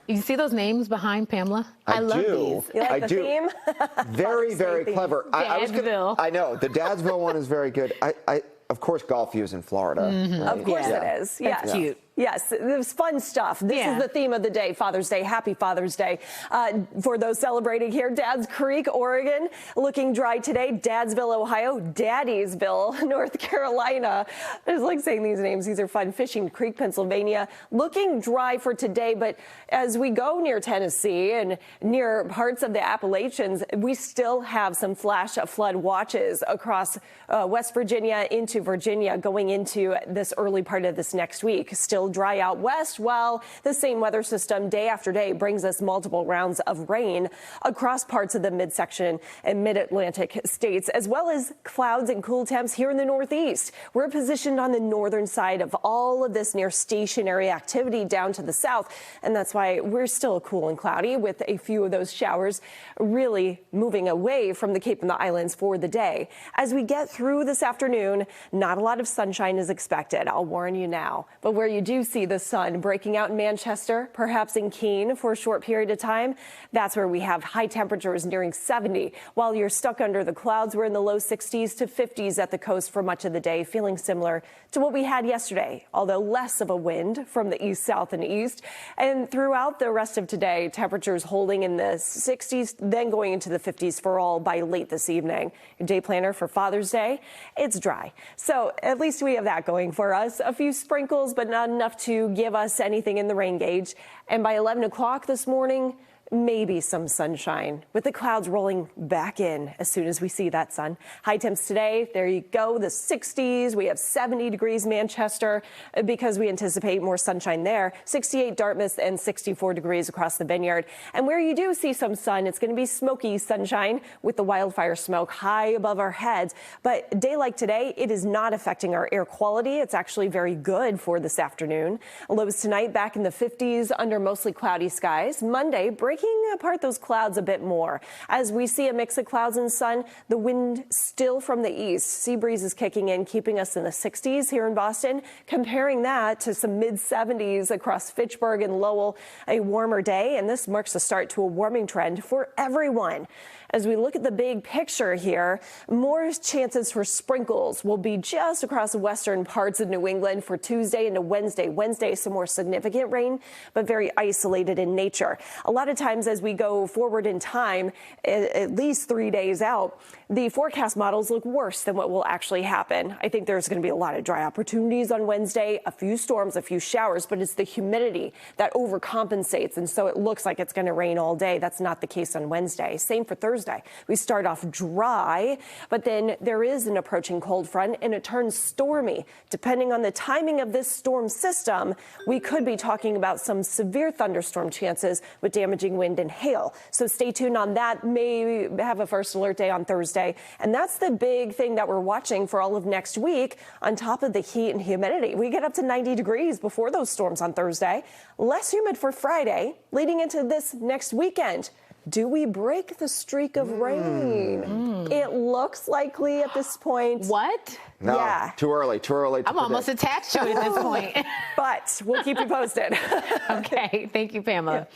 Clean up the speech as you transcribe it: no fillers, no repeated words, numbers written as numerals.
You see those names behind Pamela? I love these. You like the theme? Very, very clever. I know the Dadsville one is very good. Of course, Golfview's in Florida. Mm-hmm. Right? Of course it is. Yes. That's cute. Yes, it was fun stuff. This is the theme of the day, Father's Day. Happy Father's Day. For those celebrating here, Dad's Creek, Oregon, looking dry today. Dadsville, Ohio. Daddiesville, North Carolina. I just like saying these names. These are fun. Fishing Creek, Pennsylvania. Looking dry for today, but as we go near Tennessee and near parts of the Appalachians, we still have some flash flood watches across West Virginia into Virginia going into this early part of this next week. Still dry out west, while the same weather system day after day brings us multiple rounds of rain across parts of the midsection and mid-Atlantic states, as well as clouds and cool temps here in the Northeast. We're positioned on the northern side of all of this near stationary activity down to the south, and that's why we're still cool and cloudy with a few of those showers really moving away from the Cape and the Islands for the day. As we get through this afternoon, not a lot of sunshine is expected. I'll warn you now. But where you do see the sun breaking out in Manchester, perhaps in Keene for a short period of time, that's where we have high temperatures nearing 70. While you're stuck under the clouds, we're in the low 60s to 50s at the coast for much of the day, feeling similar to what we had yesterday, although less of a wind from the east, south, and east. And throughout the rest of today, temperatures holding in the 60s, then going into the 50s for all by late this evening. Your day planner for Father's Day, it's dry. So at least we have that going for us. A few sprinkles, but not enough to give us anything in the rain gauge. And by 11 o'clock this morning, maybe some sunshine with the clouds rolling back in as soon as we see that sun. High temps today, there you go, the 60s. We have 70 degrees Manchester because we anticipate more sunshine there. 68 Dartmouth and 64 degrees across the Vineyard. And where you do see some sun, it's going to be smoky sunshine with the wildfire smoke high above our heads. But a day like today, it is not affecting our air quality. It's actually very good for this afternoon. Lows tonight back in the 50s under mostly cloudy skies. Monday, breaking apart those clouds a bit more. As we see a mix of clouds and sun, the wind still from the east. Sea breeze is kicking in, keeping us in the 60s here in Boston. Comparing that to some mid-70s across Fitchburg and Lowell, a warmer day, and this marks the start to a warming trend for everyone. As we look at the big picture here, more chances for sprinkles will be just across the western parts of New England for Tuesday into Wednesday. Wednesday, some more significant rain, but very isolated in nature. A lot of times as we go forward in time, at least 3 days out, the forecast models look worse than what will actually happen. I think there's going to be a lot of dry opportunities on Wednesday, a few storms, a few showers, but it's the humidity that overcompensates, and so it looks like it's going to rain all day. That's not the case on Wednesday. Same for Thursday. We start off dry, but then there is an approaching cold front and it turns stormy. Depending on the timing of this storm system, we could be talking about some severe thunderstorm chances with damaging wind and hail. So stay tuned on that. May have a first alert day on Thursday. And that's the big thing that we're watching for all of next week on top of the heat and humidity. We get up to 90 degrees before those storms on Thursday. Less humid for Friday, leading into this next weekend. Do we break the streak of rain? It looks likely at this point. What? No, yeah. Too early to I'm almost attached to it at this point. But we'll keep you posted. Okay. Thank you, Pamela.